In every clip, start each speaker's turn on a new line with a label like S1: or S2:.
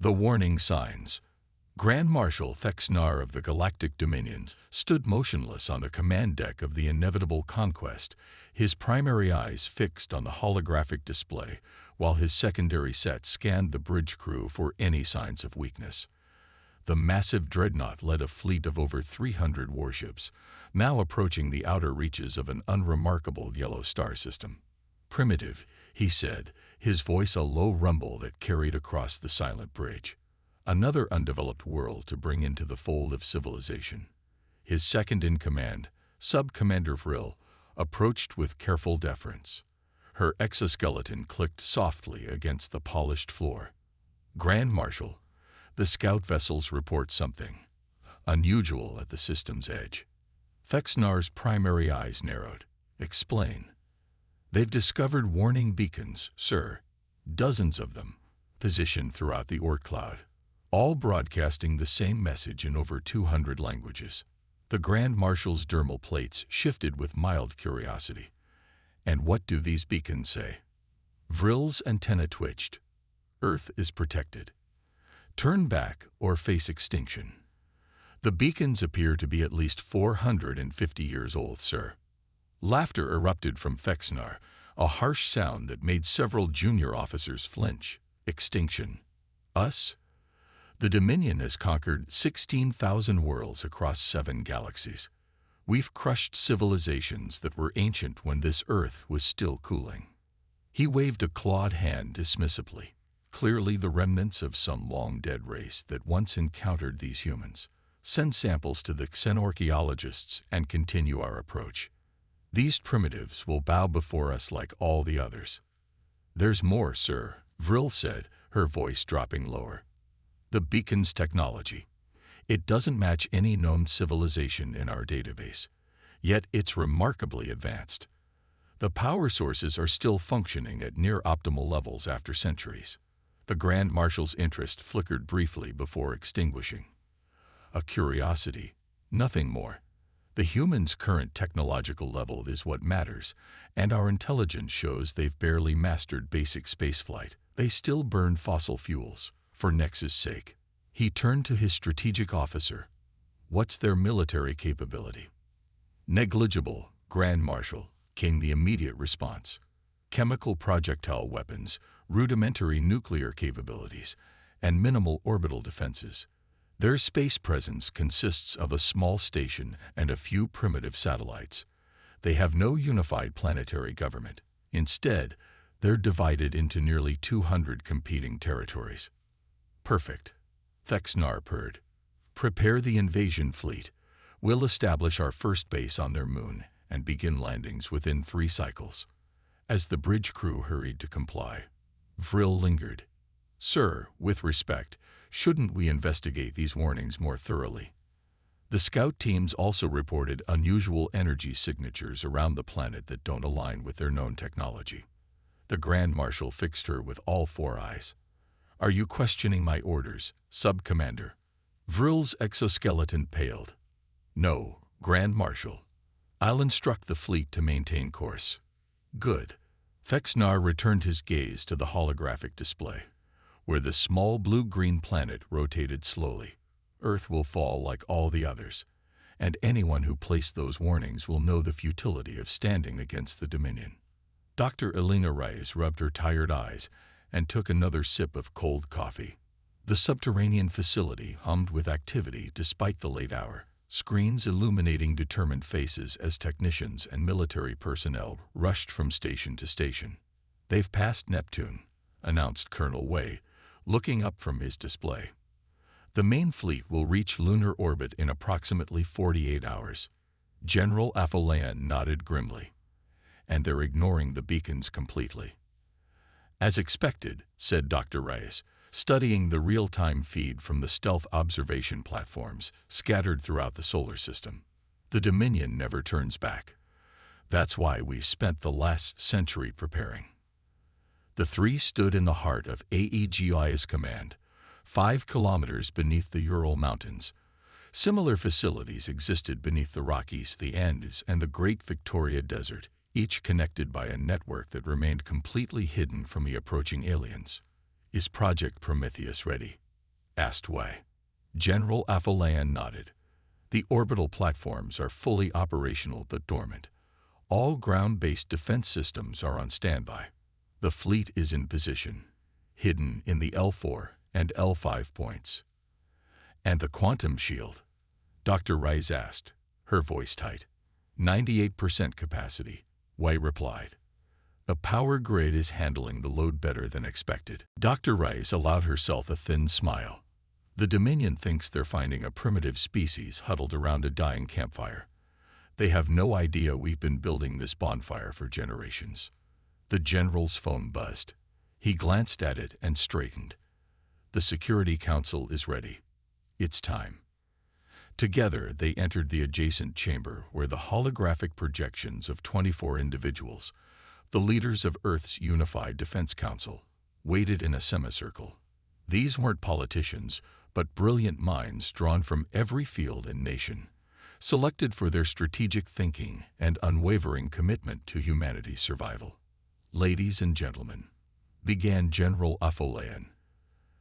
S1: The warning signs. Grand Marshal Thexnar of the Galactic Dominion stood motionless on the command deck of the inevitable conquest, his primary eyes fixed on the holographic display, while his secondary set scanned the bridge crew for any signs of weakness. The massive dreadnought led a fleet of over 300 warships, now approaching the outer reaches of an unremarkable yellow star system. "Primitive," he said, his voice a low rumble that carried across the silent bridge. Another undeveloped world to bring into the fold of civilization. His second-in-command, Sub-Commander Vril, approached with careful deference. Her exoskeleton clicked softly against the polished floor. "Grand Marshal, the scout vessels report something unusual at the system's edge." Thexnar's primary eyes narrowed. "Explain." "They've discovered warning beacons, sir. Dozens of them, positioned throughout the Oort cloud, all broadcasting the same message in over 200 languages." The Grand Marshal's dermal plates shifted with mild curiosity. "And what do these beacons say?" Vril's antenna twitched. "Earth is protected. Turn back or face extinction." "The beacons appear to be at least 450 years old, sir." Laughter erupted from Thexnar, a harsh sound that made several junior officers flinch. "Extinction? Us? The Dominion has conquered 16,000 worlds across 7 galaxies. We've crushed civilizations that were ancient when this Earth was still cooling." He waved a clawed hand dismissively, clearly the remnants of some long-dead race that once encountered these humans. "Send samples to the xenorchaeologists and continue our approach. These primitives will bow before us like all the others." "There's more, sir," Vril said, her voice dropping lower. "The beacon's technology. It doesn't match any known civilization in our database, yet it's remarkably advanced. The power sources are still functioning at near-optimal levels after centuries." The Grand Marshal's interest flickered briefly before extinguishing. "A curiosity, nothing more. The humans' current technological level is what matters, and our intelligence shows they've barely mastered basic spaceflight. They still burn fossil fuels, for Nexus' sake." He turned to his strategic officer. "What's their military capability?" "Negligible, Grand Marshal," came the immediate response. "Chemical projectile weapons, rudimentary nuclear capabilities, and minimal orbital defenses. Their space presence consists of a small station and a few primitive satellites. They have no unified planetary government. Instead, they're divided into nearly 200 competing territories." "Perfect," Thexnar purred. "Prepare the invasion fleet. We'll establish our first base on their moon and begin landings within 3 cycles." As the bridge crew hurried to comply, Vril lingered. "Sir, with respect, shouldn't we investigate these warnings more thoroughly?" The scout teams also reported unusual energy signatures around the planet that don't align with their known technology. The Grand Marshal fixed her with all 4 eyes. "Are you questioning my orders, Sub-Commander?" Vril's exoskeleton paled. "No, Grand Marshal. I'll instruct the fleet to maintain course." "Good." Thexnar returned his gaze to the holographic display, where the small blue-green planet rotated slowly. "Earth will fall like all the others, and anyone who placed those warnings will know the futility of standing against the Dominion." Dr. Elena Reyes rubbed her tired eyes and took another sip of cold coffee. The subterranean facility hummed with activity despite the late hour, screens illuminating determined faces as technicians and military personnel rushed from station to station. "They've passed Neptune," announced Colonel Way, looking up from his display. "The main fleet will reach lunar orbit in approximately 48 hours. General Afolayan nodded grimly. "And they're ignoring the beacons completely." "As expected," said Dr. Reyes, studying the real-time feed from the stealth observation platforms scattered throughout the solar system. "The Dominion never turns back. That's why we've spent the last century preparing." The 3 stood in the heart of AEGI's command, 5 kilometers beneath the Ural Mountains. Similar facilities existed beneath the Rockies, the Andes, and the Great Victoria Desert, each connected by a network that remained completely hidden from the approaching aliens. "Is Project Prometheus ready?" asked Wei. General Afolayan nodded. The orbital platforms are fully operational but dormant. All ground-based defense systems are on standby. The fleet is in position, hidden in the L4 and L5 points. And the quantum shield? Dr. Rice asked, her voice tight. 98% capacity, Wei replied. The power grid is handling the load better than expected. Dr. Rice allowed herself a thin smile. The Dominion thinks they're finding a primitive species huddled around a dying campfire. They have no idea we've been building this bonfire for generations. The general's phone buzzed. He glanced at it and straightened. The Security Council is ready. It's time. Together, they entered the adjacent chamber where the holographic projections of 24 individuals, the leaders of Earth's Unified Defense Council, waited in a semicircle. These weren't politicians, but brilliant minds drawn from every field and nation, selected for their strategic thinking and unwavering commitment to humanity's survival. Ladies and gentlemen, began General Afolayan,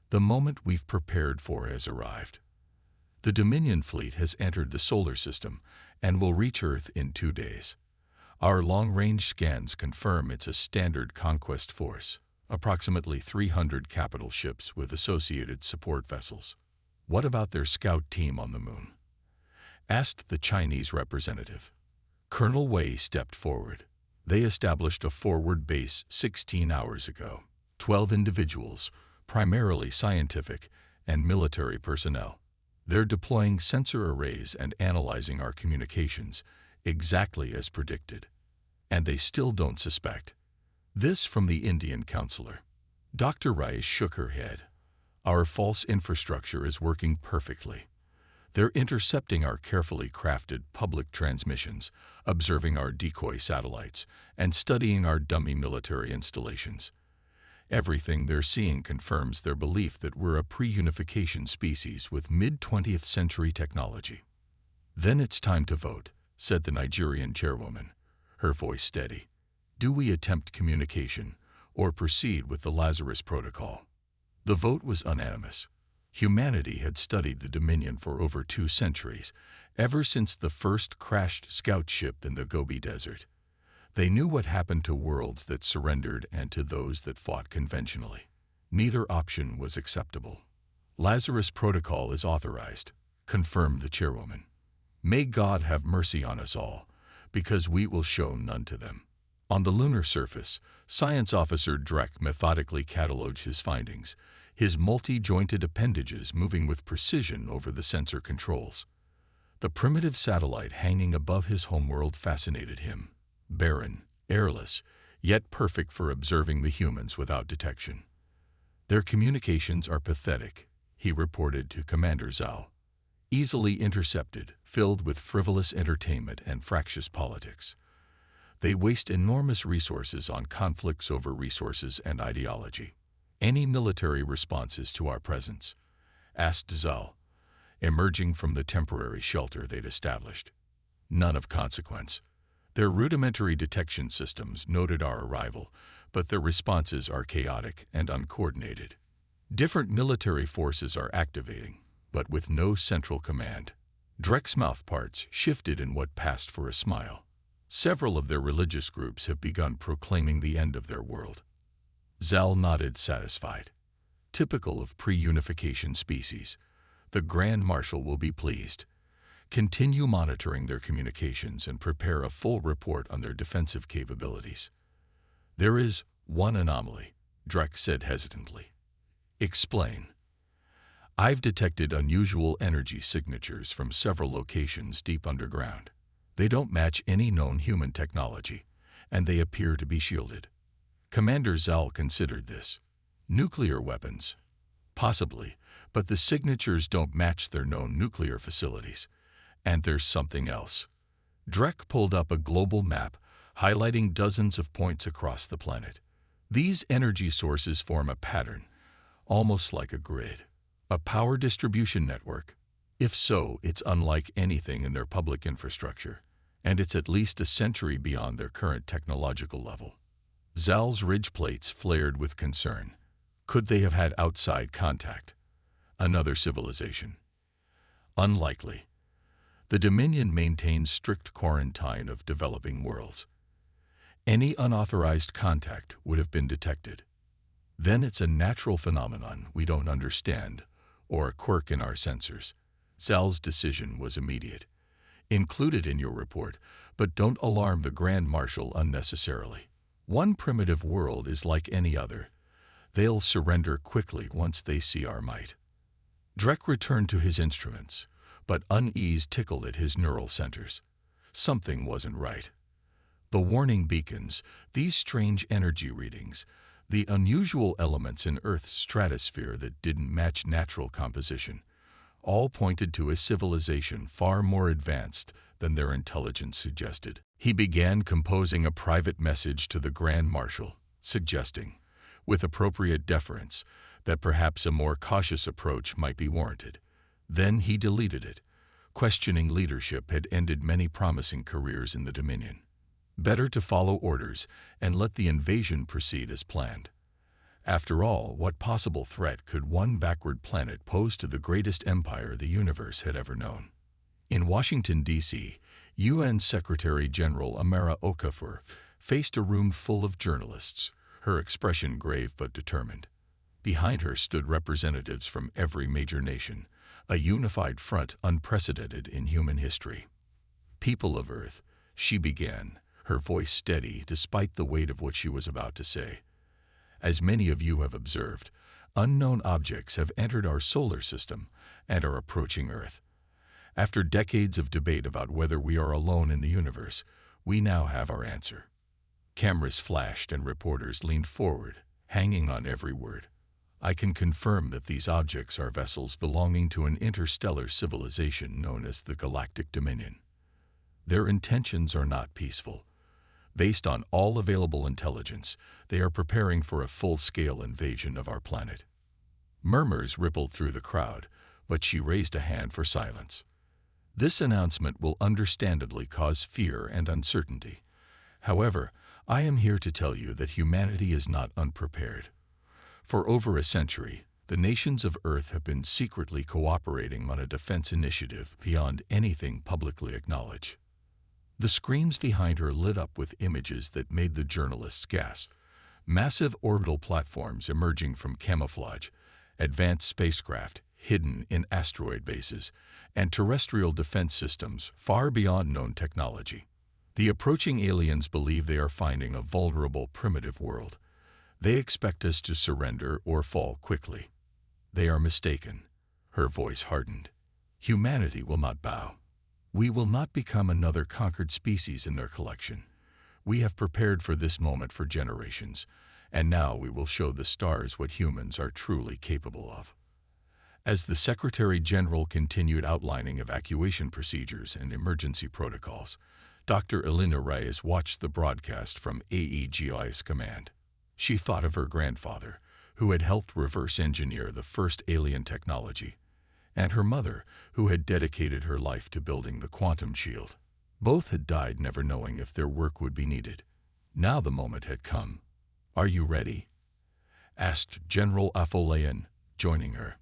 S1: the moment we've prepared for has arrived. The Dominion fleet has entered the solar system and will reach Earth in 2 days. Our long-range scans confirm it's a standard conquest force, approximately 300 capital ships with associated support vessels. What about their scout team on the moon? Asked the Chinese representative. Colonel Wei stepped forward. They established a forward base 16 hours ago. 12 individuals, primarily scientific and military personnel. They're deploying sensor arrays and analyzing our communications, exactly as predicted. And they still don't suspect. This from the Indian counselor. Dr. Rice shook her head. Our false infrastructure is working perfectly. They're intercepting our carefully crafted public transmissions, observing our decoy satellites, and studying our dummy military installations. Everything they're seeing confirms their belief that we're a pre-unification species with mid-20th century technology. Then it's time to vote, said the Nigerian chairwoman, her voice steady. Do we attempt communication or proceed with the Lazarus Protocol? The vote was unanimous. Humanity had studied the Dominion for over 2 centuries, ever since the first crashed scout ship in the Gobi Desert. They knew what happened to worlds that surrendered and to those that fought conventionally. Neither option was acceptable. Lazarus Protocol is authorized, confirmed the chairwoman. May God have mercy on us all, because we will show none to them. On the lunar surface, Science Officer Drek methodically catalogued his findings, his multi-jointed appendages moving with precision over the sensor controls. The primitive satellite hanging above his homeworld fascinated him. Barren, airless, yet perfect for observing the humans without detection. Their communications are pathetic, he reported to Commander Zal. Easily intercepted, filled with frivolous entertainment and fractious politics. They waste enormous resources on conflicts over resources and ideology. Any military responses to our presence? Asked Zal, emerging from the temporary shelter they'd established. None of consequence. Their rudimentary detection systems noted our arrival, but their responses are chaotic and uncoordinated. Different military forces are activating, but with no central command. Drek's mouth parts shifted in what passed for a smile. Several of their religious groups have begun proclaiming the end of their world. Zal nodded satisfied. Typical of pre-unification species, the Grand Marshal will be pleased. Continue monitoring their communications and prepare a full report on their defensive capabilities. There is one anomaly, Drek said hesitantly. Explain. I've detected unusual energy signatures from several locations deep underground. They don't match any known human technology, and they appear to be shielded. Commander Zal considered this. Nuclear weapons? Possibly, but the signatures don't match their known nuclear facilities. And there's something else. Drek pulled up a global map highlighting dozens of points across the planet. These energy sources form a pattern, almost like a grid. A power distribution network. If so, it's unlike anything in their public infrastructure, and it's at least a century beyond their current technological level. Zal's ridge plates flared with concern. Could they have had outside contact? Another civilization. Unlikely. The Dominion maintains strict quarantine of developing worlds. Any unauthorized contact would have been detected. Then it's a natural phenomenon we don't understand, or a quirk in our sensors. Sal's decision was immediate. Include it in your report, but don't alarm the Grand Marshal unnecessarily. One primitive world is like any other. They'll surrender quickly once they see our might. Drek returned to his instruments, but unease tickled at his neural centers. Something wasn't right. The warning beacons, these strange energy readings, the unusual elements in Earth's stratosphere that didn't match natural composition, all pointed to a civilization far more advanced than their intelligence suggested. He began composing a private message to the Grand Marshal, suggesting, with appropriate deference, that perhaps a more cautious approach might be warranted. Then he deleted it. Questioning leadership had ended many promising careers in the Dominion. Better to follow orders and let the invasion proceed as planned. After all, what possible threat could one backward planet pose to the greatest empire the universe had ever known? In Washington, D.C., UN Secretary General Amara Okafor faced a room full of journalists, her expression grave but determined. Behind her stood representatives from every major nation, a unified front unprecedented in human history. People of Earth, she began, her voice steady despite the weight of what she was about to say. As many of you have observed, unknown objects have entered our solar system and are approaching Earth. After decades of debate about whether we are alone in the universe, we now have our answer. Cameras flashed and reporters leaned forward, hanging on every word. I can confirm that these objects are vessels belonging to an interstellar civilization known as the Galactic Dominion. Their intentions are not peaceful. Based on all available intelligence, they are preparing for a full-scale invasion of our planet. Murmurs rippled through the crowd, but she raised a hand for silence. This announcement will understandably cause fear and uncertainty. However, I am here to tell you that humanity is not unprepared. For over a century, the nations of Earth have been secretly cooperating on a defense initiative beyond anything publicly acknowledged. The screens behind her lit up with images that made the journalists gasp. Massive orbital platforms emerging from camouflage, advanced spacecraft hidden in asteroid bases, and terrestrial defense systems far beyond known technology. The approaching aliens believe they are finding a vulnerable primitive world. They expect us to surrender or fall quickly. They are mistaken. Her voice hardened. Humanity will not bow. We will not become another conquered species in their collection. We have prepared for this moment for generations, and now we will show the stars what humans are truly capable of. As the Secretary General continued outlining evacuation procedures and emergency protocols, Dr. Elena Reyes watched the broadcast from AEGI's command. She thought of her grandfather, who had helped reverse engineer the first alien technology, and her mother, who had dedicated her life to building the quantum shield. Both had died never knowing if their work would be needed. Now the moment had come. "Are you ready?" asked General Afolayan, joining her.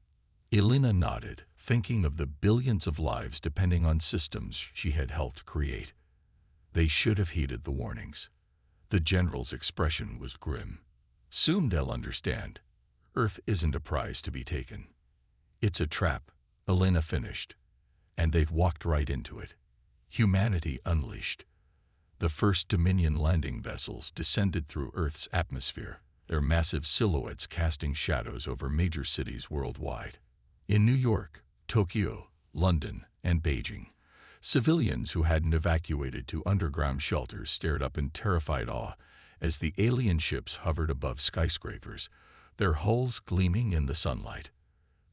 S1: Elena nodded, thinking of the billions of lives depending on systems she had helped create. They should have heeded the warnings. The general's expression was grim. "Soon they'll understand. Earth isn't a prize to be taken. It's a trap," Elena finished, "and they've walked right into it. Humanity unleashed." The first Dominion landing vessels descended through Earth's atmosphere, their massive silhouettes casting shadows over major cities worldwide. In New York, Tokyo, London, and Beijing, civilians who hadn't evacuated to underground shelters stared up in terrified awe as the alien ships hovered above skyscrapers, their hulls gleaming in the sunlight.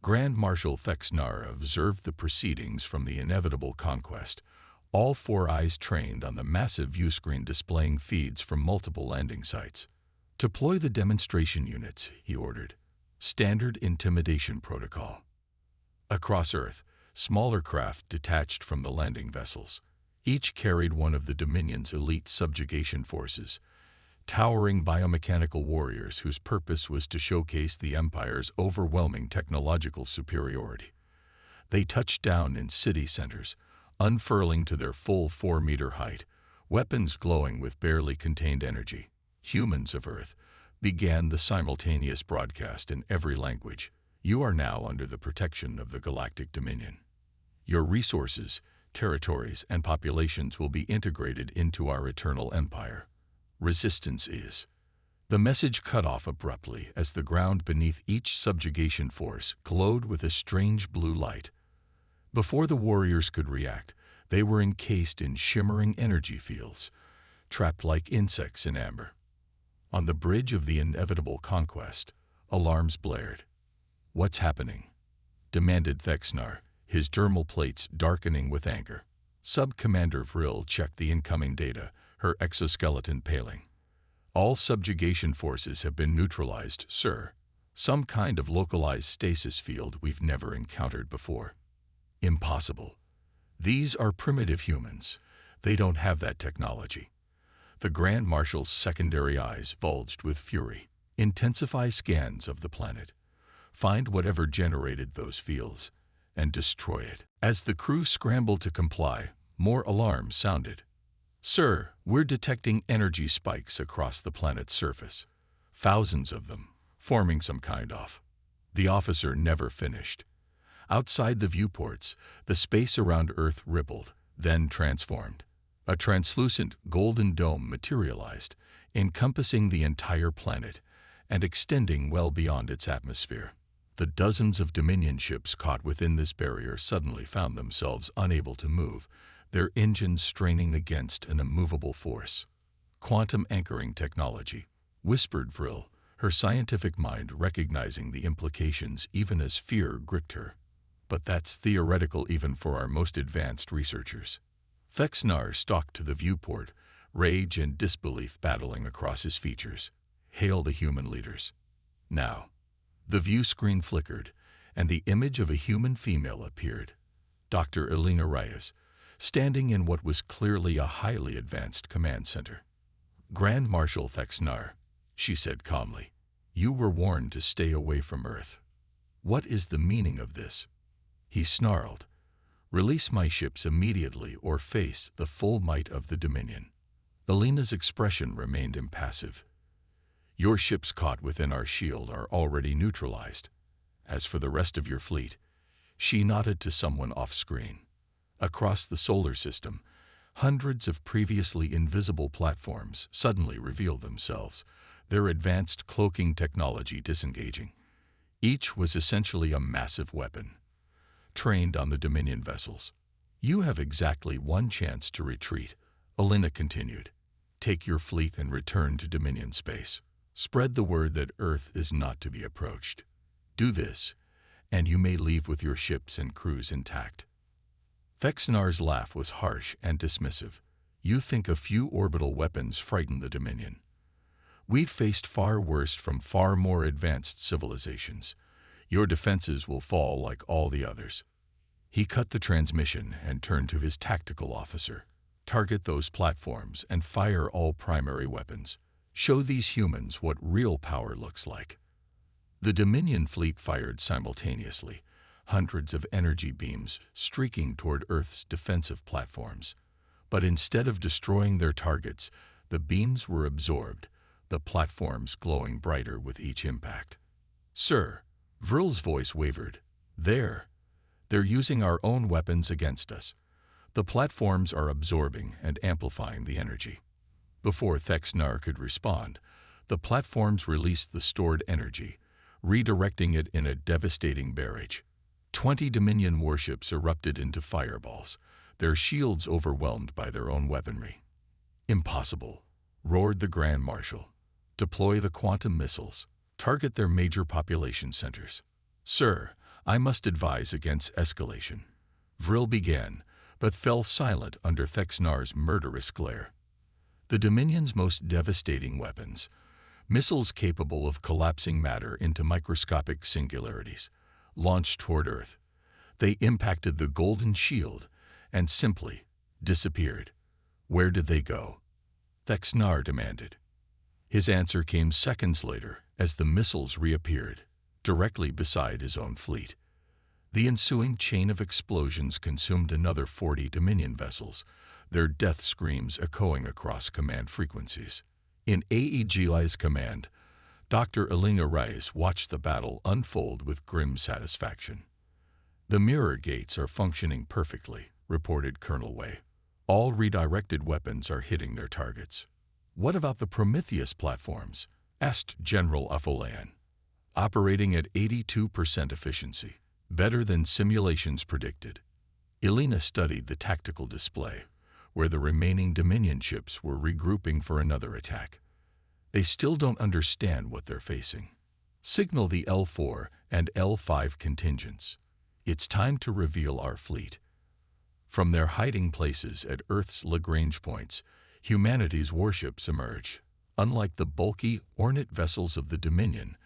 S1: Grand Marshal Thexnar observed the proceedings from the inevitable conquest, all four eyes trained on the massive viewscreen displaying feeds from multiple landing sites. "Deploy the demonstration units," he ordered. "Standard intimidation protocol." Across Earth, smaller craft detached from the landing vessels. Each carried one of the Dominion's elite subjugation forces, towering biomechanical warriors whose purpose was to showcase the Empire's overwhelming technological superiority. They touched down in city centers, unfurling to their full 4-meter height, weapons glowing with barely contained energy. Humans of Earth began the simultaneous broadcast in every language. You are now under the protection of the Galactic Dominion. Your resources, territories, and populations will be integrated into our eternal empire. Resistance is. The message cut off abruptly as the ground beneath each subjugation force glowed with a strange blue light. Before the warriors could react, they were encased in shimmering energy fields, trapped like insects in amber. On the bridge of the inevitable conquest, alarms blared. "What's happening?" demanded Thexnar, his dermal plates darkening with anger. Sub-Commander Vril checked the incoming data, her exoskeleton paling. "All subjugation forces have been neutralized, sir. Some kind of localized stasis field we've never encountered before." "Impossible. These are primitive humans. They don't have that technology." The Grand Marshal's secondary eyes bulged with fury. "Intensify scans of the planet. Find whatever generated those fields, and destroy it." As the crew scrambled to comply, more alarms sounded. "Sir, we're detecting energy spikes across the planet's surface. Thousands of them, forming some kind of..." The officer never finished. Outside the viewports, the space around Earth rippled, then transformed. A translucent golden dome materialized, encompassing the entire planet and extending well beyond its atmosphere. The dozens of Dominion ships caught within this barrier suddenly found themselves unable to move, their engines straining against an immovable force. "Quantum anchoring technology," whispered Vril, her scientific mind recognizing the implications even as fear gripped her. "But that's theoretical even for our most advanced researchers." Thexnar stalked to the viewport, rage and disbelief battling across his features. "Hail the human leaders." Now. The view screen flickered, and the image of a human female appeared. Dr. Elena Reyes, standing in what was clearly a highly advanced command center. "Grand Marshal Thexnar," she said calmly, "you were warned to stay away from Earth. What is the meaning of this?" He snarled, "Release my ships immediately or face the full might of the Dominion." Elena's expression remained impassive. "Your ships caught within our shield are already neutralized. As for the rest of your fleet," she nodded to someone off-screen. Across the solar system, hundreds of previously invisible platforms suddenly revealed themselves, their advanced cloaking technology disengaging. Each was essentially a massive weapon, trained on the Dominion vessels. "You have exactly one chance to retreat," Elena continued. "Take your fleet and return to Dominion space. Spread the word that Earth is not to be approached. Do this, and you may leave with your ships and crews intact." Thexnar's laugh was harsh and dismissive. "You think a few orbital weapons frighten the Dominion? We've faced far worse from far more advanced civilizations. Your defenses will fall like all the others." He cut the transmission and turned to his tactical officer. "Target those platforms and fire all primary weapons. Show these humans what real power looks like." The Dominion fleet fired simultaneously, hundreds of energy beams streaking toward Earth's defensive platforms. But instead of destroying their targets, the beams were absorbed, the platforms glowing brighter with each impact. "Sir," Vril's voice wavered, They're using our own weapons against us. The platforms are absorbing and amplifying the energy." Before Thexnar could respond, the platforms released the stored energy, redirecting it in a devastating barrage. 20 Dominion warships erupted into fireballs, their shields overwhelmed by their own weaponry. "Impossible," roared the Grand Marshal. "Deploy the quantum missiles. Target their major population centers." "Sir, I must advise against escalation." Vril began, but fell silent under Thexnar's murderous glare. The Dominion's most devastating weapons, missiles capable of collapsing matter into microscopic singularities, launched toward Earth. They impacted the Golden Shield and simply disappeared. "Where did they go?" Thexnar demanded. His answer came seconds later as the missiles reappeared, directly beside his own fleet. The ensuing chain of explosions consumed another 40 Dominion vessels, their death screams echoing across command frequencies. In HFY's command, Dr. Elena Reyes watched the battle unfold with grim satisfaction. "The mirror gates are functioning perfectly," reported Colonel Way. "All redirected weapons are hitting their targets." "What about the Prometheus platforms?" asked General Afolayan. "Operating at 82% efficiency, better than simulations predicted." Elena studied the tactical display, where the remaining Dominion ships were regrouping for another attack. "They still don't understand what they're facing. Signal the L4 and L5 contingents. It's time to reveal our fleet." From their hiding places at Earth's Lagrange points, humanity's warships emerge. Unlike the bulky, ornate vessels of the Dominion,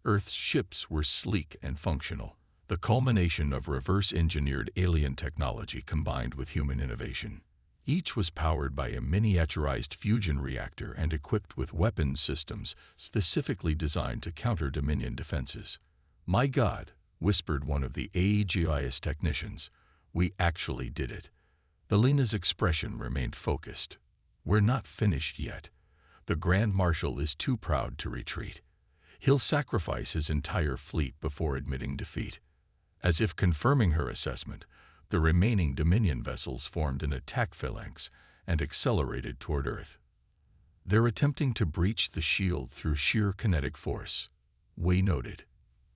S1: Earth's ships were sleek and functional, the culmination of reverse-engineered alien technology combined with human innovation. Each was powered by a miniaturized fusion reactor and equipped with weapons systems specifically designed to counter Dominion defenses. "My God," whispered one of the HFY's technicians, "we actually did it." Elena's expression remained focused. "We're not finished yet. The Grand Marshal is too proud to retreat. He'll sacrifice his entire fleet before admitting defeat." As if confirming her assessment, the remaining Dominion vessels formed an attack phalanx and accelerated toward Earth. "They're attempting to breach the shield through sheer kinetic force," Way noted.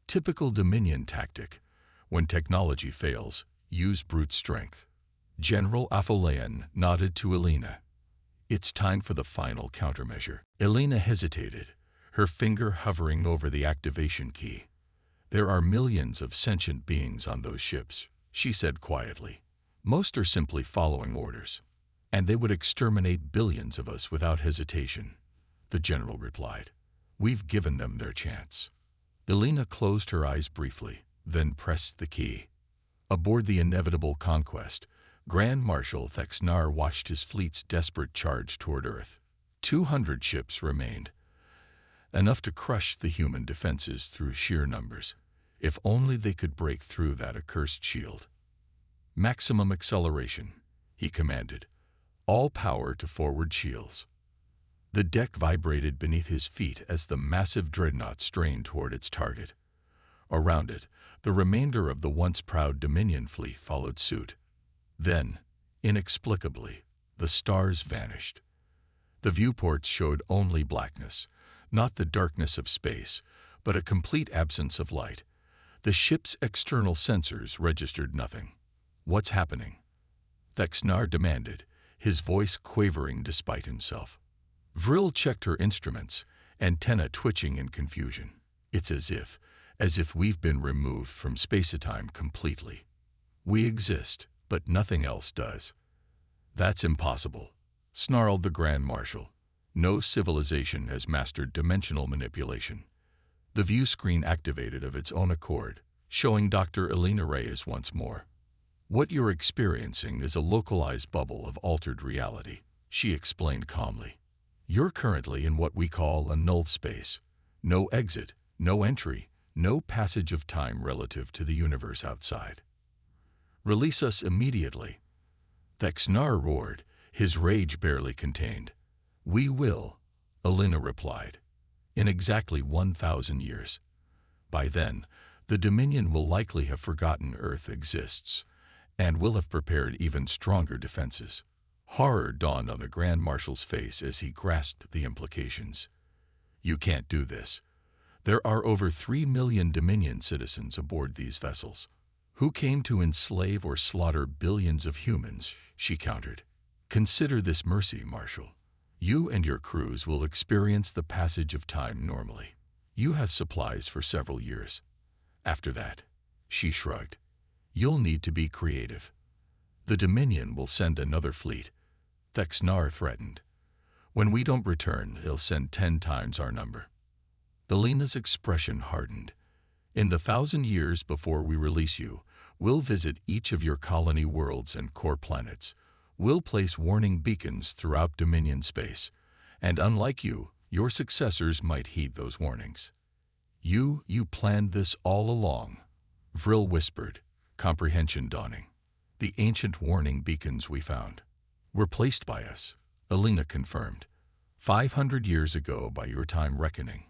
S1: "Typical Dominion tactic. When technology fails, use brute strength." General Afolayan nodded to Elena. "It's time for the final countermeasure." Elena hesitated, her finger hovering over the activation key. "There are millions of sentient beings on those ships," she said quietly. "Most are simply following orders. And they would exterminate billions of us without hesitation," the general replied. "We've given them their chance." Elena closed her eyes briefly, then pressed the key. Aboard the inevitable conquest, Grand Marshal Thexnar watched his fleet's desperate charge toward Earth. 200 ships remained, enough to crush the human defenses through sheer numbers. If only they could break through that accursed shield. "Maximum acceleration," he commanded. "All power to forward shields." The deck vibrated beneath his feet as the massive dreadnought strained toward its target. Around it, the remainder of the once proud Dominion fleet followed suit. Then, inexplicably, the stars vanished. The viewports showed only blackness, not the darkness of space, but a complete absence of light. The ship's external sensors registered nothing. "What's happening?" Thexnar demanded, his voice quavering despite himself. Vril checked her instruments, antenna twitching in confusion. "It's as if we've been removed from space-time completely. We exist, but nothing else does." "That's impossible," snarled the Grand Marshal. "No civilization has mastered dimensional manipulation." The view screen activated of its own accord, showing Dr. Elena Reyes once more. "What you're experiencing is a localized bubble of altered reality," she explained calmly. "You're currently in what we call a null space. No exit, no entry, no passage of time relative to the universe outside. Release us immediately." Thexnar roared, his rage barely contained. "We will," Elena replied. "In exactly 1,000 years. By then, the Dominion will likely have forgotten Earth exists, and will have prepared even stronger defenses." Horror dawned on the Grand Marshal's face as he grasped the implications. "You can't do this. There are over 3 million Dominion citizens aboard these vessels, who came to enslave or slaughter billions of humans," she countered. "Consider this mercy, Marshal. You and your crews will experience the passage of time normally. You have supplies for several years. After that," she shrugged, "you'll need to be creative. The Dominion will send another fleet," Thexnar threatened. "When we don't return, they'll send 10 times our number." Elena's expression hardened. "In the 1,000 years before we release you, we'll visit each of your colony worlds and core planets. We'll place warning beacons throughout Dominion space. And unlike you, Your successors might heed those warnings. You planned this all along, Vril whispered, comprehension dawning. The ancient warning beacons we found were placed by us, Alina confirmed. 500 years ago by your time reckoning.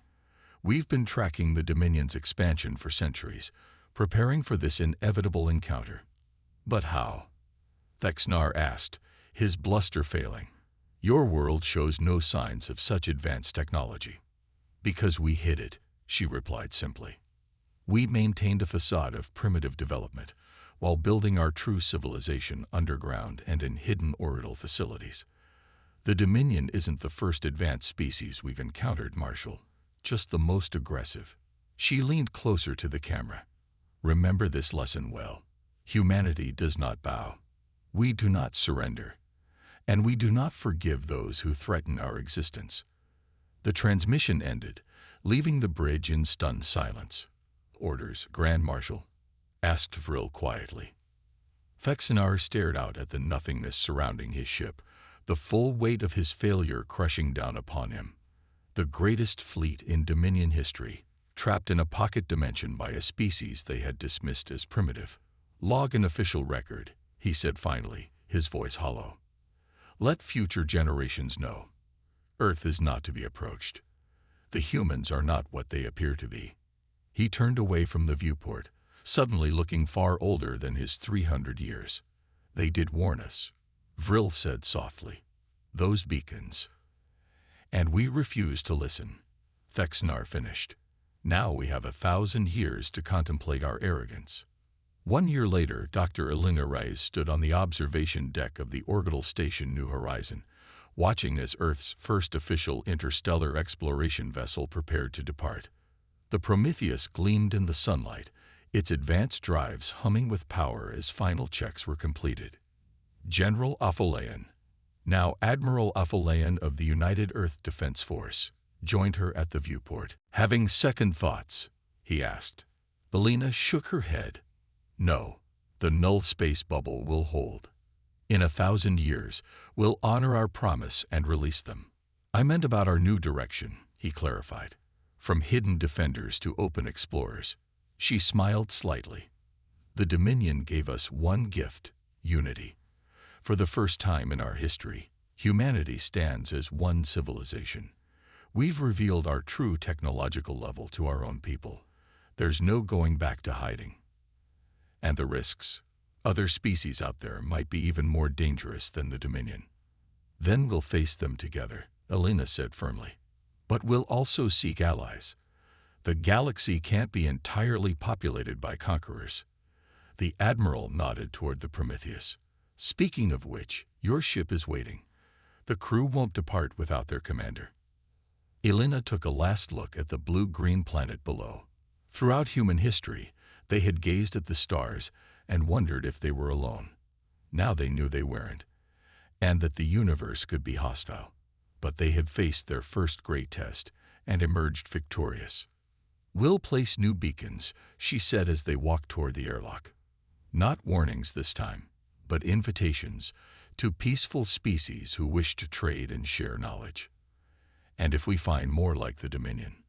S1: We've been tracking the Dominion's expansion for centuries, preparing for this inevitable encounter. But how? Thexnar asked, his bluster failing. Your world shows no signs of such advanced technology. Because we hid it, she replied simply. We maintained a facade of primitive development, while building our true civilization underground and in hidden orbital facilities. The Dominion isn't the first advanced species we've encountered, Marshal, just the most aggressive. She leaned closer to the camera. Remember this lesson well. Humanity does not bow. We do not surrender. And we do not forgive those who threaten our existence. The transmission ended, leaving the bridge in stunned silence. Orders, Grand Marshal? Asked Vril quietly. Thexnar stared out at the nothingness surrounding his ship, the full weight of his failure crushing down upon him. The greatest fleet in Dominion history, trapped in a pocket dimension by a species they had dismissed as primitive. Log an official record, he said finally, his voice hollow. Let future generations know. Earth is not to be approached. The humans are not what they appear to be. He turned away from the viewport, suddenly looking far older than his 300 years. They did warn us, Vril said softly. Those beacons. And we refused to listen. Thexnar finished. Now we have 1,000 years to contemplate our arrogance. 1 year later, Dr. Alina Reyes stood on the observation deck of the orbital station New Horizon, watching as Earth's first official interstellar exploration vessel prepared to depart. The Prometheus gleamed in the sunlight, its advanced drives humming with power as final checks were completed. General Afolayan, now Admiral Afolayan of the United Earth Defense Force, joined her at the viewport. Having second thoughts, he asked. Alina shook her head. No, the null space bubble will hold. In 1,000 years, we'll honor our promise and release them. I meant about our new direction, he clarified. From hidden defenders to open explorers. She smiled slightly. The Dominion gave us one gift, unity. For the first time in our history, humanity stands as one civilization. We've revealed our true technological level to our own people. There's no going back to hiding. And the risks. Other species out there might be even more dangerous than the Dominion. Then we'll face them together, Alina said firmly. But we'll also seek allies. The galaxy can't be entirely populated by conquerors. The Admiral nodded toward the Prometheus. Speaking of which, your ship is waiting. The crew won't depart without their commander. Alina took a last look at the blue-green planet below. Throughout human history, they had gazed at the stars and wondered if they were alone. Now they knew they weren't, and that the universe could be hostile. But they had faced their first great test and emerged victorious. We'll place new beacons, she said as they walked toward the airlock. Not warnings this time, but invitations to peaceful species who wish to trade and share knowledge. And if we find more like the Dominion.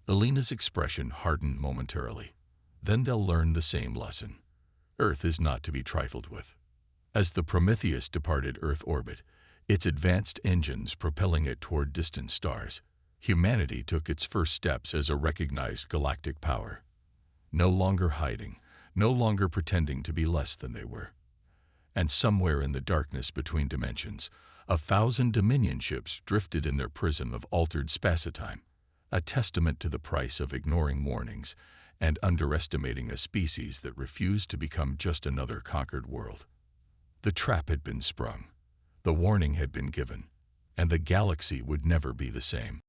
S1: Alina's expression hardened momentarily. Then they'll learn the same lesson. Earth is not to be trifled with. As the Prometheus departed Earth orbit, its advanced engines propelling it toward distant stars, humanity took its first steps as a recognized galactic power. No longer hiding, no longer pretending to be less than they were. And somewhere in the darkness between dimensions, 1,000 Dominion ships drifted in their prison of altered spacetime, a testament to the price of ignoring warnings and underestimating a species that refused to become just another conquered world. The trap had been sprung, the warning had been given, and the galaxy would never be the same.